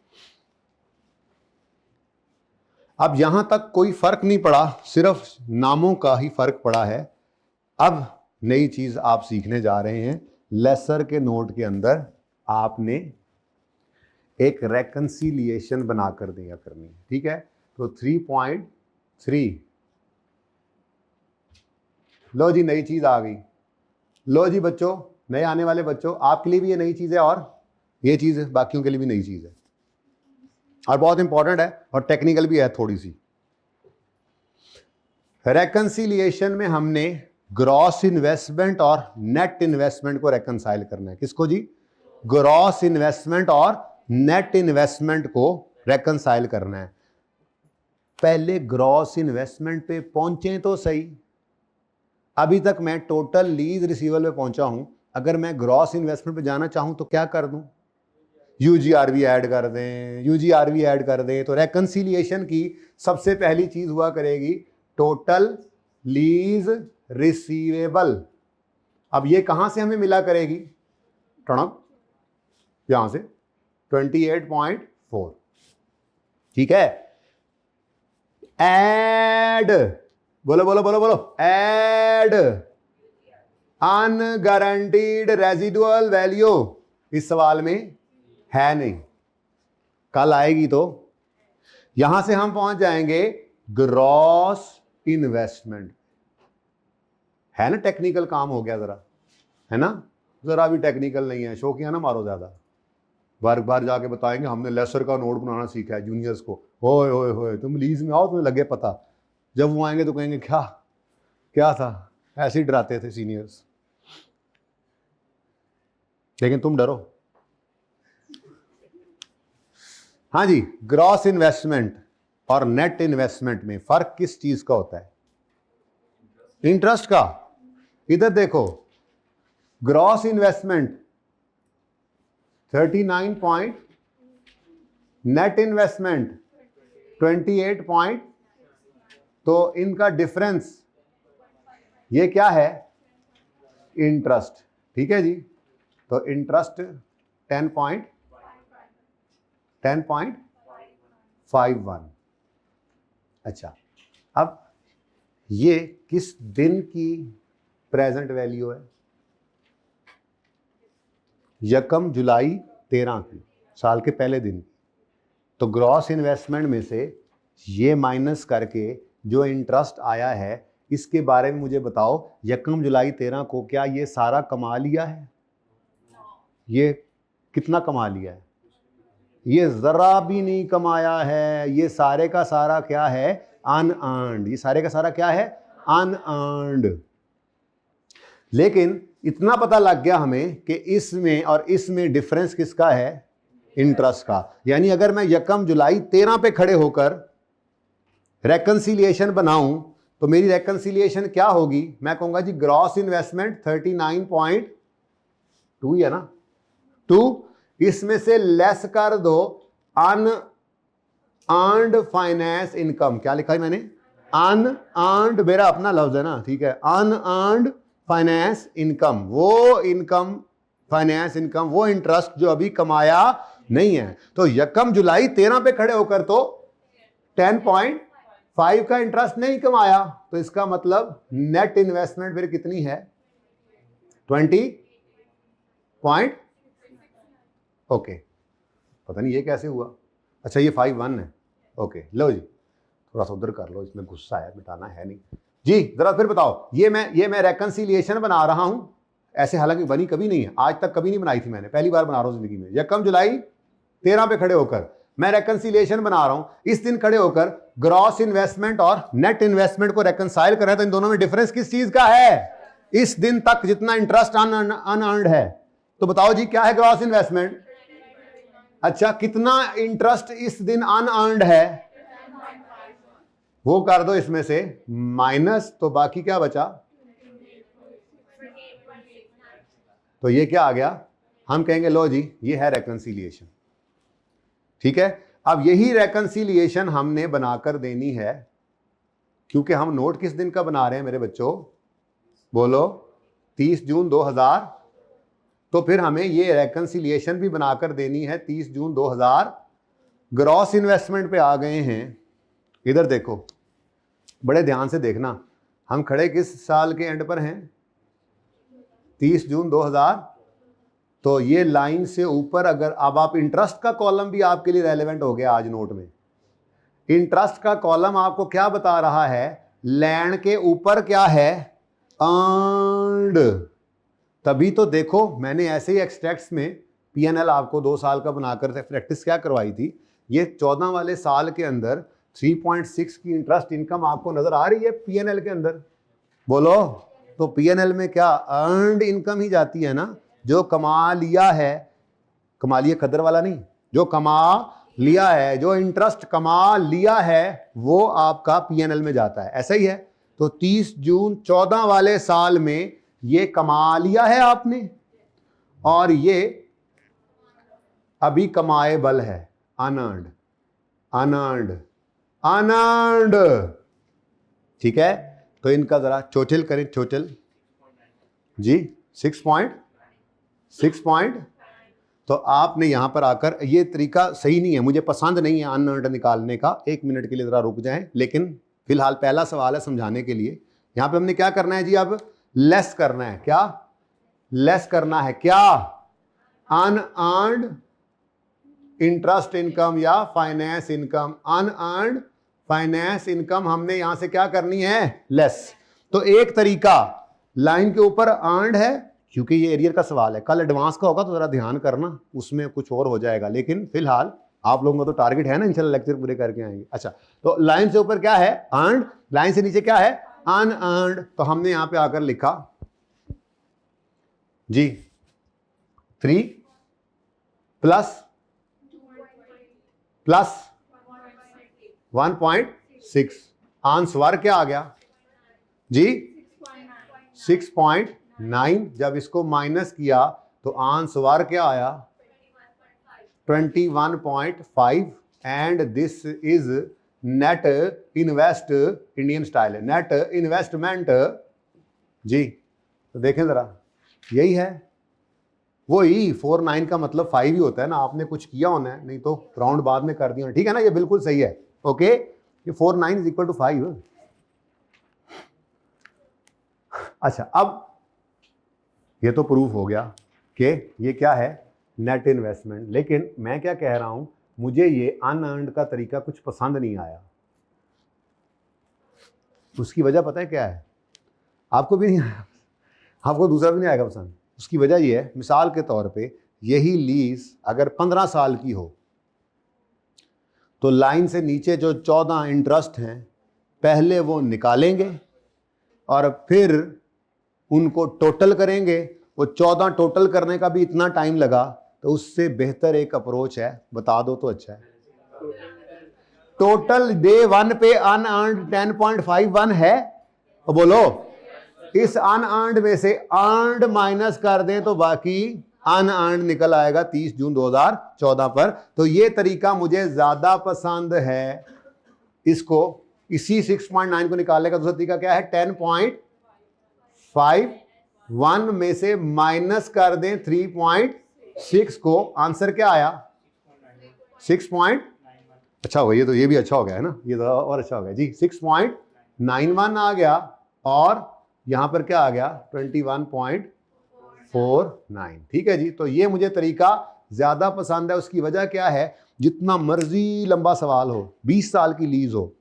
अब यहां तक कोई फर्क नहीं पड़ा, सिर्फ नामों का ही फर्क पड़ा है। अब नई चीज आप सीखने जा रहे हैं, लेसर के नोट के अंदर आपने एक रेकंसिलिएशन बनाकर दिया करनी है, ठीक है। तो 3.3, लो जी नई चीज आ गई, लो जी बच्चों, नए आने वाले बच्चों, आपके लिए भी ये नई चीज है और ये चीज बाकियों के लिए भी नई चीज है और बहुत इंपॉर्टेंट है और टेक्निकल भी है थोड़ी सी। रेकंसिलिएशन में हमने ग्रॉस इन्वेस्टमेंट और नेट इन्वेस्टमेंट को रेकंसाइल करना है। किसको जी? ग्रॉस इन्वेस्टमेंट और नेट इन्वेस्टमेंट को रेकंसाइल करना है। पहले ग्रॉस इन्वेस्टमेंट पे पहुंचे तो सही। अभी तक मैं टोटल लीज रिसीवेबल पे पहुंचा हूं। अगर मैं ग्रॉस इन्वेस्टमेंट पे जाना चाहूं तो क्या कर दूं? यूजीआरवी ऐड कर दें, यूजीआरवी ऐड कर दें। तो रेकंसिलिएशन की सबसे पहली चीज हुआ करेगी टोटल लीज रिसीवेबल। अब ये कहां से हमें मिला करेगी? टणक यहां से 28.4। ठीक है। ऐड, बोलो बोलो बोलो बोलो, ऐड अनगारंटीड रेजिडुअल वैल्यू इस सवाल में है नहीं, कल आएगी। तो यहां से हम पहुंच जाएंगे ग्रॉस इन्वेस्टमेंट। है ना टेक्निकल काम हो गया जरा, है ना? जरा भी टेक्निकल नहीं है, शौकिया ना मारो ज्यादा। बार बार जाके बताएंगे हमने लेसर का नोट बनाना सीखा है जूनियर्स को। होए होए होए, तुम लीज में आओ, तुम्हें लगे पता। जब वो आएंगे तो कहेंगे क्या क्या था, ऐसे ही डराते थे सीनियर्स। लेकिन तुम डरो। हाँ जी, ग्रॉस इन्वेस्टमेंट और नेट इन्वेस्टमेंट में फर्क किस चीज का होता है? इंटरेस्ट का। इधर देखो, gross investment 39 point, net investment 28 point. तो इनका डिफरेंस ये क्या है? इंटरेस्ट। ठीक है जी। तो इंटरेस्ट 10.51। अच्छा, अब ये किस दिन की प्रेजेंट वैल्यू है? यकम जुलाई 13 की, साल के पहले दिन की। तो ग्रॉस इन्वेस्टमेंट में से ये माइनस करके जो इंटरेस्ट आया है इसके बारे में मुझे बताओ, यकम जुलाई 13 को क्या ये सारा कमा लिया है? ये कितना कमा लिया है? ये जरा भी नहीं कमाया है। ये सारे का सारा क्या है? अनअर्न्ड। ये सारे का सारा क्या है? अनअर्न्ड। लेकिन इतना पता लग गया हमें कि इसमें और इसमें डिफरेंस किसका है? इंटरेस्ट का। यानी अगर मैं यकम जुलाई 13 पे खड़े होकर रेकंसिलिएशन बनाऊं तो मेरी रेकंसिलिएशन क्या होगी? मैं कहूंगा जी ग्रॉस इन्वेस्टमेंट 39.2 है ना, 2, इसमें से लेस कर दो अनअर्न्ड फाइनेंस इनकम। क्या लिखा है मैंने? अनअर्न्ड, मेरा अपना लफ्ज है ना, ठीक है। अनअर्न्ड फाइनेंस इनकम, वो इनकम, फाइनेंस इनकम, वो इंटरेस्ट जो अभी कमाया नहीं है। तो यकम जुलाई 13 पे खड़े होकर तो 10.5 का इंटरेस्ट नहीं कमाया। तो इसका मतलब नेट इन्वेस्टमेंट फिर कितनी है? 20 पॉइंट। ओके, पता नहीं ये कैसे हुआ। अच्छा, ये 5-1 है। ओके, लो जी, थोड़ा सा उधर कर लो, इसमें गुस्सा है, मिटाना है नहीं जी। जरा फिर बताओ, ये मैं रेकंसिलिएशन बना रहा हूं। ऐसे हालांकि बनी कभी नहीं है, आज तक कभी नहीं बनाई थी मैंने, पहली बार बना रहा हूं जिंदगी में। यकम जुलाई 13 पे खड़े होकर मैं रेकंसिलिएशन बना रहा हूं। इस दिन खड़े होकर ग्रॉस इन्वेस्टमेंट और नेट इन्वेस्टमेंट को रेकंसाइल कर रहे हैं। तो इन दोनों में डिफरेंस किस चीज का है? इस दिन तक जितना इंटरेस्ट अनअर्न्ड है। तो बताओ जी क्या है ग्रॉस इन्वेस्टमेंट? अच्छा, कितना इंटरेस्ट इस दिन अनअर्न्ड है? वो कर दो इसमें से माइनस, तो बाकी क्या बचा? तो ये क्या आ गया? हम कहेंगे लो जी ये है रेकंसिलिएशन। ठीक है। अब यही रेकंसिलिएशन हमने बनाकर देनी है, क्योंकि हम नोट किस दिन का बना रहे हैं मेरे बच्चों? बोलो, 30 जून 2000। तो फिर हमें ये रेकंसिलिएशन भी बनाकर देनी है 30 जून 2000। ग्रॉस इन्वेस्टमेंट पे आ गए हैं। इधर देखो, बड़े ध्यान से देखना, हम खड़े किस साल के एंड पर हैं? 30 जून 2000। तो ये लाइन से ऊपर अगर अब आप इंटरेस्ट का कॉलम भी आपके लिए रेलेवेंट हो गया आज नोट में। इंटरेस्ट का कॉलम आपको क्या बता रहा है? लैंड के ऊपर क्या है? अर्न्ड। तभी तो देखो मैंने ऐसे ही एक्सट्रैक्ट्स में पीएनएल आपको 2 साल का बनाकर प्रैक्टिस क्या करवाई थी, ये 14 वाले साल के अंदर 3.6 की इंटरेस्ट इनकम आपको नजर आ रही है पीएनएल के अंदर, बोलो। तो पीएनएल में क्या अर्नड इनकम ही जाती है ना, जो कमा लिया है, कमा लिया कदर वाला नहीं, जो कमा लिया है, जो इंटरेस्ट कमा लिया है वो आपका पीएनएल में जाता है, ऐसा ही है। तो 30 जून 14 वाले साल में ये कमा लिया है आपने और ये अभी कमाएबल है, अनअर्न्ड, अनअर्न्ड, अनअर्न्ड, ठीक है। तो इनका जरा टोटल करें, टोटल जी 6 पॉइंट। तो आपने यहां पर आकर, ये तरीका सही नहीं है, मुझे पसंद नहीं है अनअर्न्ड निकालने का। 1 मिनट के लिए जरा रुक जाएं, लेकिन फिलहाल पहला सवाल है समझाने के लिए। यहां पे हमने क्या करना है जी, अब लेस करना है, क्या लेस करना है, क्या अनअर्न्ड इंटरेस्ट इनकम या finance income, unearned finance income हमने यहां से क्या करनी है, लेस। तो एक तरीका लाइन के ऊपर अर्न्ड है, क्योंकि ये एरियर का सवाल है, कल एडवांस का होगा तो जरा ध्यान करना, उसमें कुछ और हो जाएगा, लेकिन फिलहाल आप लोगों का तो टारगेट है ना इंशाल्लाह लेक्चर पूरे करके आएंगे। अच्छा, तो लाइन से ऊपर क्या है, अर्न्ड, लाइन से नीचे क्या है, अनअर्न्ड। तो हमने यहां पे आकर लिखा जी 3 प्लस 1.6, आंसर क्या आ गया जी 6.9। जब इसको माइनस किया तो आंसर क्या आया 21.5। And this is net invest, Indian style है, नेट इन्वेस्टमेंट जी। तो देखें जरा, यही है वही 49 का मतलब 5 ही होता है ना, आपने कुछ किया होना है, नहीं तो राउंड बाद में कर दिया, ठीक है ना, ये बिल्कुल सही है। ओके, ये 49 इज इक्वल टू 5। अच्छा, अब ये तो प्रूफ हो गया कि ये क्या है, नेट इन्वेस्टमेंट। लेकिन मैं क्या कह रहा हूं, मुझे ये अनअर्न्ड का तरीका कुछ पसंद नहीं आया। उसकी वजह पता है क्या है, आपको भी नहीं आया, आपको दूसरा भी नहीं आएगा पसंद। उसकी वजह यह है, मिसाल के तौर पे यही लीज अगर 15 साल की हो तो लाइन से नीचे जो 14 इंटरेस्ट हैं पहले वो निकालेंगे और फिर उनको टोटल करेंगे। वो 14 टोटल करने का भी इतना टाइम लगा, तो उससे बेहतर एक अप्रोच है, बता दो तो अच्छा है। टोटल डे 1 पे अनअर्न्ड 10.51 है, तो बोलो इस अनअर्न्ड में से अर्न्ड माइनस कर दें तो बाकी अनअर्न्ड निकल आएगा 30 जून 2014 पर। तो ये तरीका मुझे ज्यादा पसंद है। इसको इसी 6.9 को निकालने का दूसरा तरीका क्या है, 10.51 में से माइनस कर दें 3.6 को, आंसर क्या आया 6 पॉइंट, अच्छा हो गया, ये तो ये भी अच्छा हो गया है ना, ये तो और अच्छा हो गया जी, 6.91 आ गया और यहां पर क्या आ गया 21.49। ठीक है जी। तो ये मुझे तरीका ज्यादा पसंद है। उसकी वजह क्या है, जितना मर्जी लंबा सवाल हो, 20 साल की लीज हो,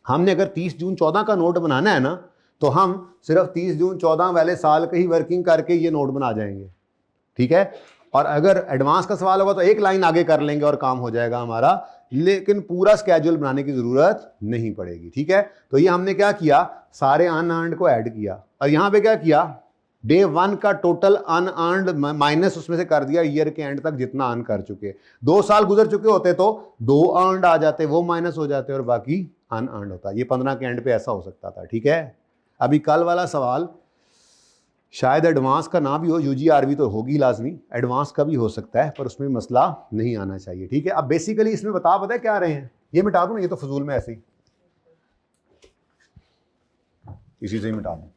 हमने अगर 30 जून 14 का नोट बनाना है ना, तो हम सिर्फ 30 जून 14 वाले साल की ही वर्किंग करके ये नोट बना जाएंगे, ठीक है। और अगर एडवांस का सवाल होगा तो एक लाइन आगे कर लेंगे और काम हो जाएगा हमारा, लेकिन पूरा स्केड्यूल बनाने की जरूरत नहीं पड़ेगी, ठीक है। तो ये हमने क्या किया, सारे अनअर्न्ड को ऐड किया और यहां पे क्या किया, डे 1 का टोटल अनअर्न्ड माइनस उसमें से कर दिया ईयर के एंड तक जितना अर्न कर चुके। 2 साल गुजर चुके होते तो 2 अर्न्ड आ जाते, वो माइनस हो जाते और बाकी अनअर्न्ड होता। ये 15 के एंड पे ऐसा हो सकता था, ठीक है। अभी कल वाला सवाल शायद एडवांस का ना भी हो, यूजीआरबी तो होगी लाजमी, एडवांस का भी हो सकता है, पर उसमें मसला नहीं आना चाहिए, ठीक है। अब बेसिकली इसमें पता है क्या रहे हैं, ये मिटा दूं, ये तो फजूल में ऐसे ही इसी से ही मिटा दूं।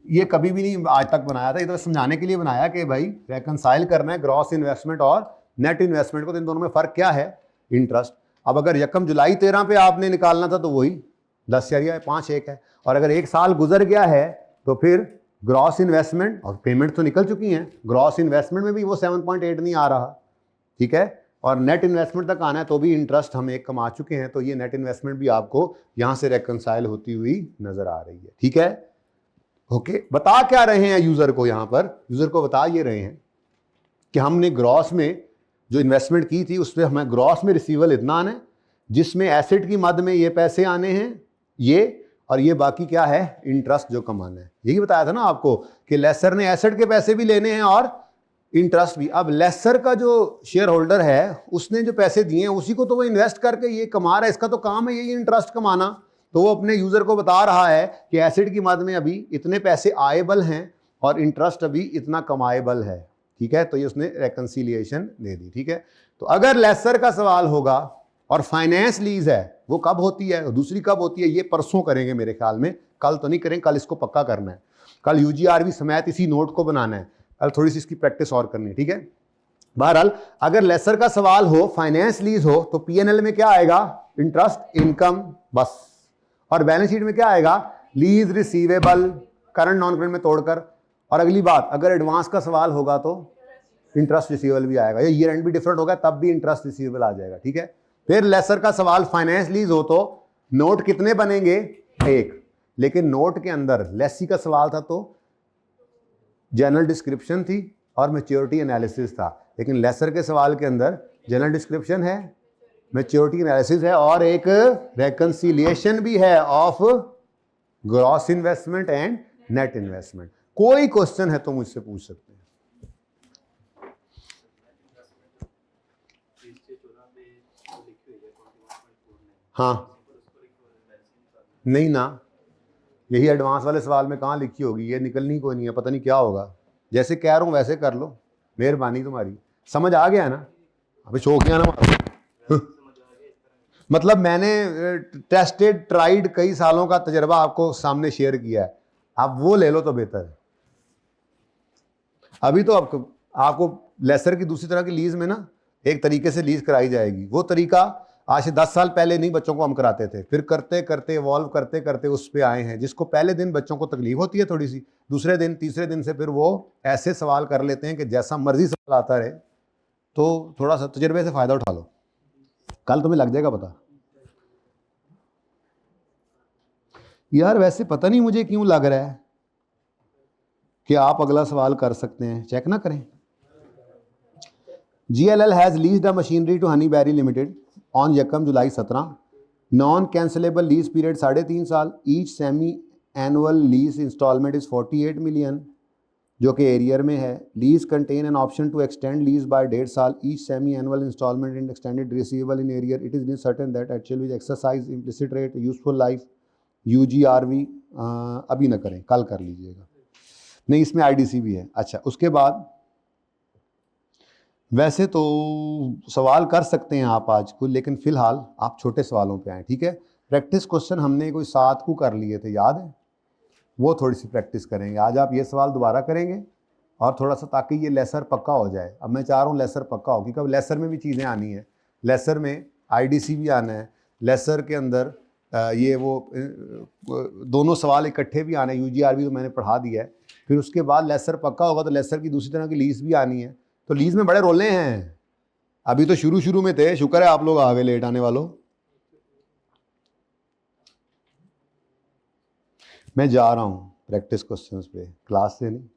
ये कभी भी नहीं आज तक बनाया था, ये तो समझाने के लिए बनाया कि भाई रेकंसाइल करना है ग्रॉस इन्वेस्टमेंट और नेट इन्वेस्टमेंट को, तो इन दोनों में फर्क क्या है, इंटरेस्ट। अब अगर 1 जुलाई 13 पे आपने निकालना था तो वही 10 या 5-1 है, और अगर 1 साल गुजर गया है तो फिर ग्रॉस इन्वेस्टमेंट और पेमेंट तो निकल चुकी हैं, ग्रॉस इन्वेस्टमेंट में भी वो 7.8 नहीं आ रहा, ठीक है। और नेट इन्वेस्टमेंट तक आना है तो भी इंटरेस्ट हम 1 कमा चुके हैं, तो ये नेट इन्वेस्टमेंट भी आपको यहां से रेकंसाइल होती हुई नजर आ रही है, ठीक है। ओके, बता क्या रहे हैं यूजर को, यहां पर यूजर को बता ये रहे हैं कि हमने ग्रॉस में जो इन्वेस्टमेंट की थी उस पर हमें ग्रॉस में रिसीवेबल इतना आना है, जिसमें एसेट की मद में ये पैसे आने हैं ये, और ये बाकी क्या है, इंटरेस्ट जो कमाना है। यही बताया था ना आपको कि लेसर ने एसेट के पैसे भी लेने हैं और इंटरेस्ट भी। अब लेसर का जो शेयर होल्डर है उसने जो पैसे दिए हैं उसी को तो वो इन्वेस्ट करके ये कमा रहा है, इसका तो काम है यही इंटरेस्ट कमाना। तो वो अपने यूजर को बता रहा है कि एसेट की मद में अभी इतने पैसे आएबल हैं और इंटरेस्ट अभी इतना कमाएबल है। ठीक है, तो ये उसने रेकंसिलिएशन दे दी। ठीक है, तो अगर लेसर का सवाल होगा और फाइनेंस लीज है वो कब होती है, दूसरी कब होती है, ये परसों करेंगे मेरे ख्याल में, कल तो नहीं करेंगे, कल इसको पक्का करना है, कल यूजीआरबी समेत इसी नोट को बनाना है, कल थोड़ी सी इसकी प्रैक्टिस और करनी है। ठीक है, बहरहाल अगर लेसर का सवाल हो, फाइनेंस लीज हो, तो पीएनएल में क्या आएगा, इंटरेस्ट इनकम बस, और बैलेंस शीट में क्या आएगा, lease receivable, current non current में तोड़कर। और अगली बात, अगर एडवांस का सवाल होगा तो इंटरेस्ट रिसीवेबल भी आएगा, ये ईयर एंड भी डिफरेंट होगा तब भी इंटरेस्ट रिसीवेबल आ जाएगा। ठीक है, फिर लेसर का सवाल फाइनेंस लीज हो तो नोट कितने बनेंगे, एक, लेकिन नोट के अंदर लेसी का सवाल था तो जनरल डिस्क्रिप्शन थी और मैच्योरिटी एनालिसिस था, लेकिन लेसर के सवाल के अंदर जनरल डिस्क्रिप्शन है, मैच्योरिटी एनालिसिस है और एक रेकंसिलिएशन भी है of gross investment and net investment. कोई क्वेश्चन है तो मुझसे पूछ सकते हैं। हाँ नहीं ना, यही एडवांस वाले सवाल में कहाँ लिखी होगी, ये निकलनी कोई नहीं है, पता नहीं क्या होगा। जैसे कह रहा हूँ वैसे कर लो, मेहरबानी तुम्हारी। समझ आ गया ना, अभी शौकिया ना मारो मतलब मैंने टेस्टेड ट्राइड कई सालों का तजर्बा आपको सामने शेयर किया है, आप वो ले लो तो बेहतर है। अभी तो आपको लेसर की दूसरी तरह की लीज में ना एक तरीके से लीज कराई जाएगी, वो तरीका आज से 10 साल पहले नहीं बच्चों को हम कराते थे, फिर करते करते इवॉल्व करते करते उस पर आए हैं, जिसको पहले दिन बच्चों को तकलीफ होती है थोड़ी सी, दूसरे दिन तीसरे दिन से फिर वो ऐसे सवाल कर लेते हैं कि जैसा मर्जी सवाल आता रहे। तो थोड़ा सा तजर्बे से फ़ायदा उठा लो, कल तुम्हें लग जाएगा पता। यार वैसे पता नहीं मुझे क्यों लग रहा है कि आप अगला सवाल कर सकते हैं, चेक ना करें। GLL has leased a machinery to Honeyberry limited on यकम July 17, non cancellable lease period 3.5 साल, each semi annual lease instalment is 48 million जो कि एरियर में है, lease contain an option to extend lease by 1.5 साल, each semi annual instalment in extended receivable in arrear, it is certain that actual viz exercise implicit rate useful life UGRV अभी ना करें, कल कर लीजिएगा। नहीं इसमें IDC भी है। अच्छा उसके बाद वैसे तो सवाल कर सकते हैं आप आज को, लेकिन फिलहाल आप छोटे सवालों पे आए। ठीक है, प्रैक्टिस क्वेश्चन हमने कोई 7 को कर लिए थे, याद है, वो थोड़ी सी प्रैक्टिस करेंगे आज। आप ये सवाल दोबारा करेंगे और थोड़ा सा, ताकि ये लेसर पक्का हो जाए। अब मैं चाह रहा हूँ लेसर पक्का हो, क्योंकि अब लेसर में भी चीज़ें आनी है, लेसर में IDC भी आना है, लेसर के अंदर ये वो दोनों सवाल इकट्ठे भी आने, UGRV तो मैंने पढ़ा दिया है। फिर उसके बाद लेसर पक्का होगा तो लेसर की दूसरी तरह की लीज भी आनी है, तो लीज में बड़े रोले हैं। अभी तो शुरू में थे, शुक्र है आप लोग आ गए लेट आने वालों। मैं जा रहा हूँ प्रैक्टिस क्वेश्चंस पे, क्लास से नहीं,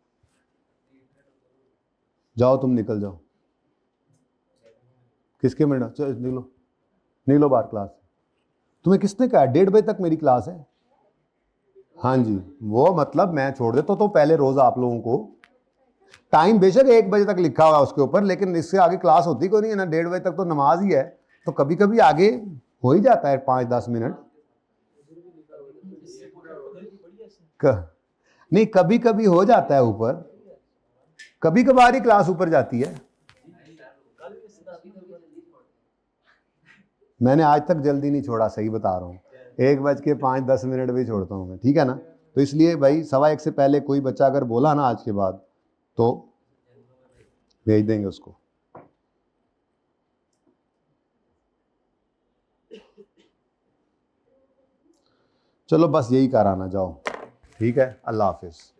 जाओ तुम निकल जाओ। किसके मिनट, चलो निकलो बाहर क्लास से। तुम्हें किसने कहा 1:30 बजे तक मेरी क्लास है? हाँ जी, वो मतलब मैं छोड़ देता तो पहले रोज आप लोगों को टाइम बेशक 1 बजे तक लिखा हुआ उसके ऊपर, लेकिन इससे आगे क्लास होती कोई नहीं है ना, 1:30 बजे तक तो नमाज ही है, तो कभी कभी आगे हो ही जाता है 5-10 मिनट नहीं, कभी कभी हो जाता है ऊपर, कभी कभार ही क्लास ऊपर जाती है। मैंने आज तक जल्दी नहीं छोड़ा, सही बता रहा हूँ, 1:05-10 भी छोड़ता हूँ मैं, ठीक है ना। तो इसलिए भाई 1:15 से पहले कोई बच्चा अगर बोला ना आज के बाद तो भेज देंगे उसको। चलो बस यही कराना, जाओ, ठीक है, अल्लाह हाफिज।